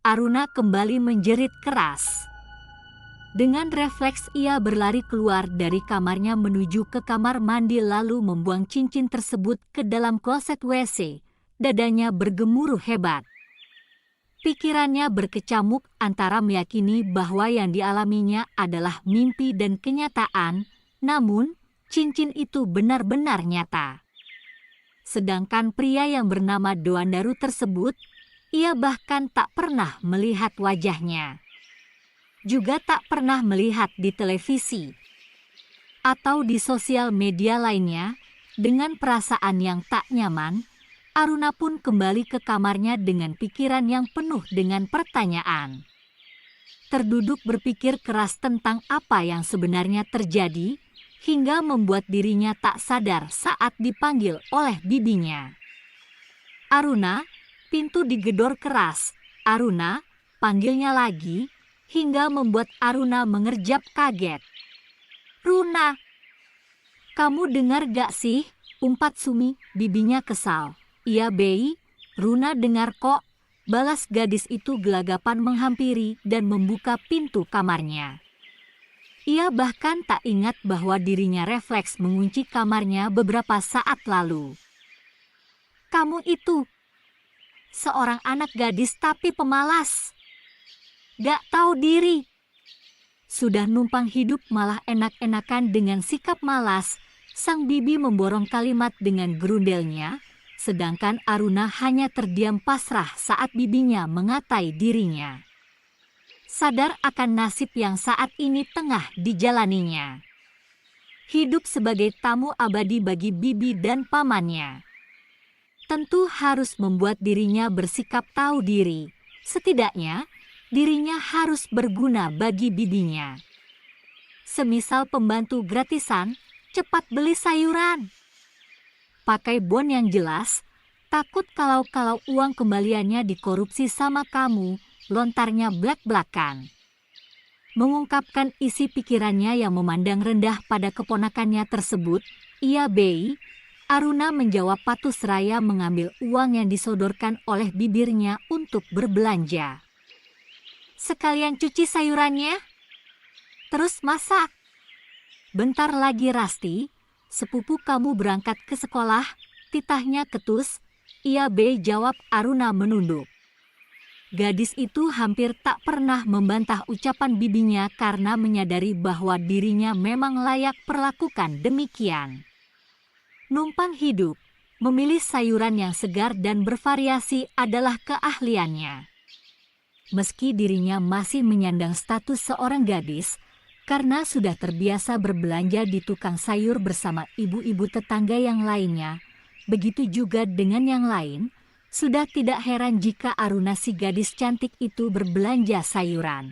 Aruna kembali menjerit keras. Dengan refleks ia berlari keluar dari kamarnya menuju ke kamar mandi lalu membuang cincin tersebut ke dalam kloset WC. Dadanya bergemuruh hebat. Pikirannya berkecamuk antara meyakini bahwa yang dialaminya adalah mimpi dan kenyataan, namun cincin itu benar-benar nyata. Sedangkan pria yang bernama Doandaru tersebut, ia bahkan tak pernah melihat wajahnya. Juga tak pernah melihat di televisi atau di sosial media lainnya. Dengan perasaan yang tak nyaman, Aruna pun kembali ke kamarnya dengan pikiran yang penuh dengan pertanyaan. Terduduk berpikir keras tentang apa yang sebenarnya terjadi, hingga membuat dirinya tak sadar saat dipanggil oleh bibinya. Aruna, pintu digedor keras. Aruna, panggilnya lagi, hingga membuat Aruna mengerjap kaget. "Runa, kamu dengar gak sih?" umpat Sumi, bibinya kesal. "Iya Bei, Runa dengar kok," balas gadis itu gelagapan menghampiri dan membuka pintu kamarnya. Ia bahkan tak ingat bahwa dirinya refleks mengunci kamarnya beberapa saat lalu. "Kamu itu seorang anak gadis tapi pemalas. Gak tahu diri. Sudah numpang hidup malah enak-enakan dengan sikap malas." Sang bibi memborong kalimat dengan gerundelnya, sedangkan Aruna hanya terdiam pasrah saat bibinya mengatai dirinya. Sadar akan nasib yang saat ini tengah dijalaninya. Hidup sebagai tamu abadi bagi bibi dan pamannya. Tentu harus membuat dirinya bersikap tahu diri. Setidaknya, dirinya harus berguna bagi bibinya. Semisal pembantu gratisan, cepat beli sayuran. Pakai bon yang jelas, takut kalau uang kembaliannya dikorupsi sama kamu, lontarnya blak-blakan. Mengungkapkan isi pikirannya yang memandang rendah pada keponakannya tersebut, "Iya Bei," Aruna menjawab patuh seraya mengambil uang yang disodorkan oleh bibirnya untuk berbelanja. "Sekalian cuci sayurannya, terus masak. Bentar lagi Rasti, sepupu kamu berangkat ke sekolah," titahnya ketus. "Iya Bei," jawab Aruna menunduk. Gadis itu hampir tak pernah membantah ucapan bibinya karena menyadari bahwa dirinya memang layak perlakukan demikian. Numpang hidup, memilih sayuran yang segar dan bervariasi adalah keahliannya. Meski dirinya masih menyandang status seorang gadis, karena sudah terbiasa berbelanja di tukang sayur bersama ibu-ibu tetangga yang lainnya, begitu juga dengan yang lain, sudah tidak heran jika Aruna si gadis cantik itu berbelanja sayuran.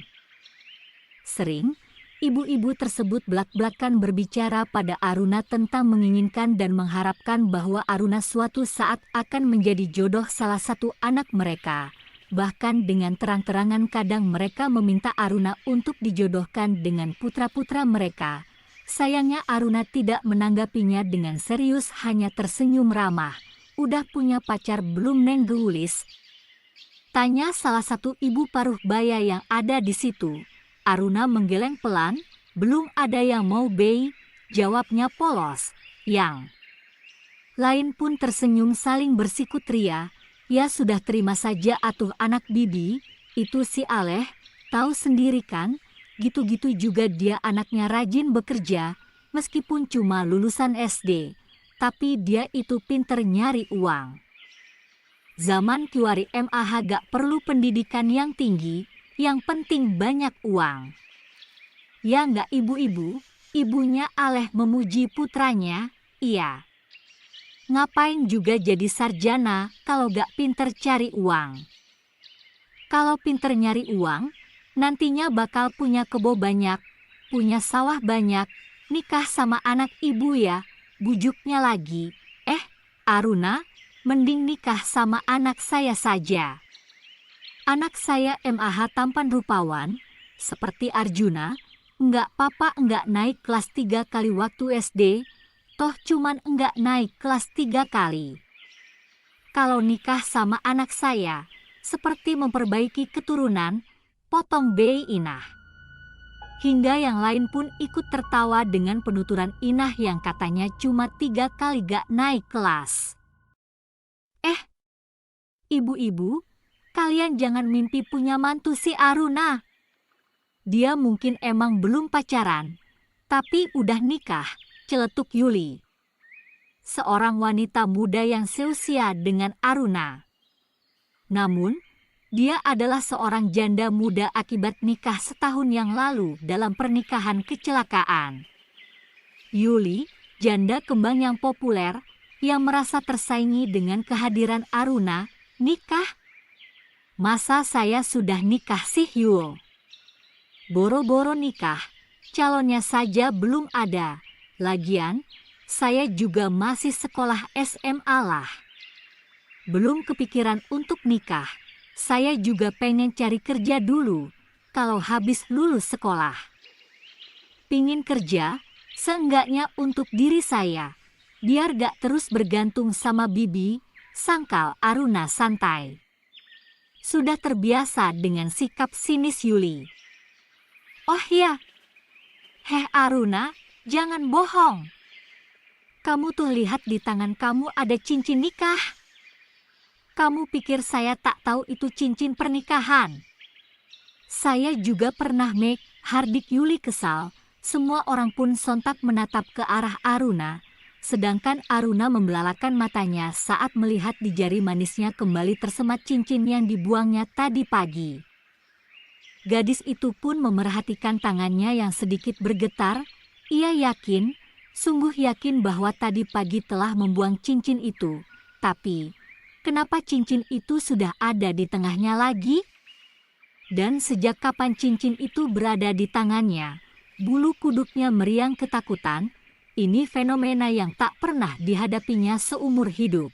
Sering, ibu-ibu tersebut belak-belakan berbicara pada Aruna tentang menginginkan dan mengharapkan bahwa Aruna suatu saat akan menjadi jodoh salah satu anak mereka. Bahkan dengan terang-terangan kadang mereka meminta Aruna untuk dijodohkan dengan putra-putra mereka. Sayangnya Aruna tidak menanggapinya dengan serius, hanya tersenyum ramah. "Udah punya pacar belum Neng Gelis?" tanya salah satu ibu paruh baya yang ada di situ. Aruna menggeleng pelan. "Belum ada yang mau Bei," jawabnya polos. Yang lain pun tersenyum saling bersikut ria. "Ya sudah, terima saja atuh anak bibi, itu si Aleh, tahu sendiri kan, gitu-gitu juga dia anaknya rajin bekerja, meskipun cuma lulusan SD, tapi dia itu pinter nyari uang. Zaman kiwari MAH gak perlu pendidikan yang tinggi, yang penting banyak uang." Ya nggak ibu-ibu, ibunya Aleh memuji putranya. "Iya. Ngapain juga jadi sarjana kalau gak pinter cari uang. Kalau pinter nyari uang, nantinya bakal punya kebo banyak, punya sawah banyak, nikah sama anak ibu ya," bujuknya lagi. Aruna, mending nikah sama anak saya saja. Anak saya MAH tampan rupawan, seperti Arjuna, enggak papa enggak naik kelas 3 kali waktu SD, toh cuman enggak naik kelas 3 kali. Kalau nikah sama anak saya, seperti memperbaiki keturunan, potong bei Inah. Hingga yang lain pun ikut tertawa dengan penuturan Inah yang katanya cuma 3 kali gak naik kelas. Ibu-ibu, kalian jangan mimpi punya mantu si Aruna. Dia mungkin emang belum pacaran, tapi udah nikah, celetuk Yuli. Seorang wanita muda yang seusia dengan Aruna. Namun, dia adalah seorang janda muda akibat nikah setahun yang lalu dalam pernikahan kecelakaan. Yuli, janda kembang yang populer, yang merasa tersaingi dengan kehadiran Aruna, nikah? Masa saya sudah nikah sih Yul? Boro-boro nikah, calonnya saja belum ada. Lagian, saya juga masih sekolah SMA lah. Belum kepikiran untuk nikah. Saya juga pengen cari kerja dulu, kalau habis lulus sekolah. Pingin kerja, seenggaknya untuk diri saya, biar gak terus bergantung sama bibi, sangkal Aruna santai. Sudah terbiasa dengan sikap sinis Yuli. Oh ya, Aruna, jangan bohong. Kamu tuh lihat di tangan kamu ada cincin nikah. Kamu pikir saya tak tahu itu cincin pernikahan? Saya juga pernah make, hardik Yuli kesal. Semua orang pun sontak menatap ke arah Aruna. Sedangkan Aruna membelalakan matanya saat melihat di jari manisnya kembali tersemat cincin yang dibuangnya tadi pagi. Gadis itu pun memerhatikan tangannya yang sedikit bergetar. Ia yakin, sungguh yakin bahwa tadi pagi telah membuang cincin itu. Tapi, kenapa cincin itu sudah ada di tengahnya lagi? Dan sejak kapan cincin itu berada di tangannya? Bulu kuduknya meriang ketakutan. Ini fenomena yang tak pernah dihadapinya seumur hidup.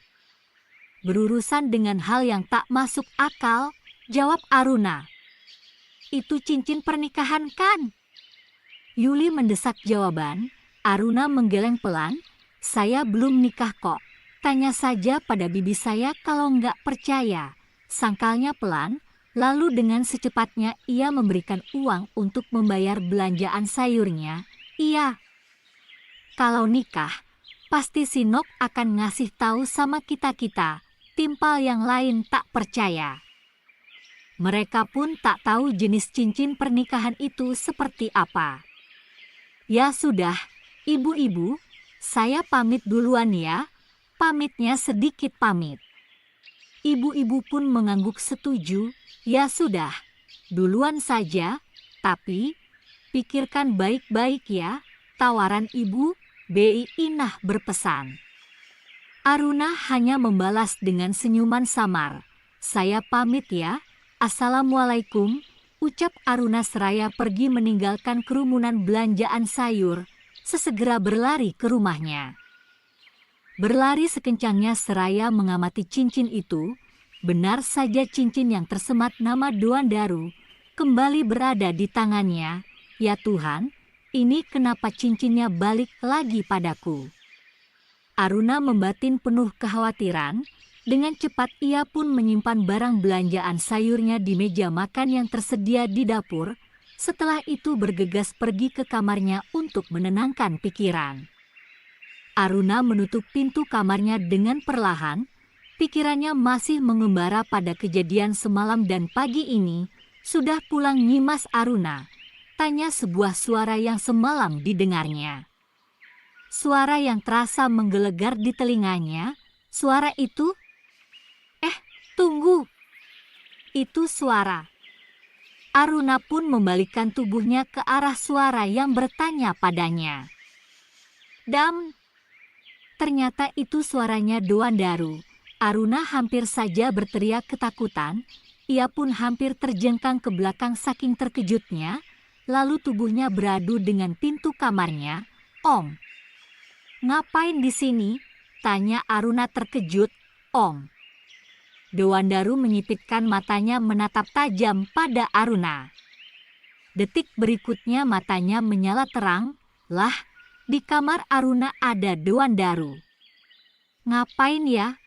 Berurusan dengan hal yang tak masuk akal, jawab Aruna. Itu cincin pernikahan kan? Yuli mendesak jawaban. Aruna menggeleng pelan. Saya belum nikah kok. Tanya saja pada bibi saya kalau nggak percaya. Sangkalnya pelan, lalu dengan secepatnya ia memberikan uang untuk membayar belanjaan sayurnya. Iya. Kalau nikah, pasti si Nok akan ngasih tahu sama kita-kita, timpal yang lain tak percaya. Mereka pun tak tahu jenis cincin pernikahan itu seperti apa. Ya sudah, ibu-ibu, saya pamit duluan ya, pamitnya sedikit pamit. Ibu-ibu pun mengangguk setuju, ya sudah, duluan saja, tapi pikirkan baik-baik ya, tawaran ibu. Bei Inah berpesan. Aruna hanya membalas dengan senyuman samar. Saya pamit ya, assalamualaikum, ucap Aruna seraya pergi meninggalkan kerumunan belanjaan sayur, sesegera berlari ke rumahnya. Berlari sekencangnya seraya mengamati cincin itu, benar saja cincin yang tersemat nama Doan Daru, kembali berada di tangannya. Ya Tuhan, ini kenapa cincinnya balik lagi padaku? Aruna membatin penuh kekhawatiran. Dengan cepat ia pun menyimpan barang belanjaan sayurnya di meja makan yang tersedia di dapur. Setelah itu bergegas pergi ke kamarnya untuk menenangkan pikiran. Aruna menutup pintu kamarnya dengan perlahan. Pikirannya masih mengembara pada kejadian semalam dan pagi ini. Sudah pulang Nyimas Aruna? Tanya sebuah suara yang semalam didengarnya. Suara yang terasa menggelegar di telinganya. Suara itu? Tunggu. Itu suara. Aruna pun membalikkan tubuhnya ke arah suara yang bertanya padanya. Dam. Ternyata itu suaranya Doan Daru. Aruna hampir saja berteriak ketakutan. Ia pun hampir terjengkang ke belakang saking terkejutnya. Lalu tubuhnya beradu dengan pintu kamarnya. Om. Ngapain di sini? Tanya Aruna terkejut. Om. Doan Daru menyipitkan matanya menatap tajam pada Aruna. Detik berikutnya matanya menyala terang. Lah, di kamar Aruna ada Doan Daru. Ngapain ya?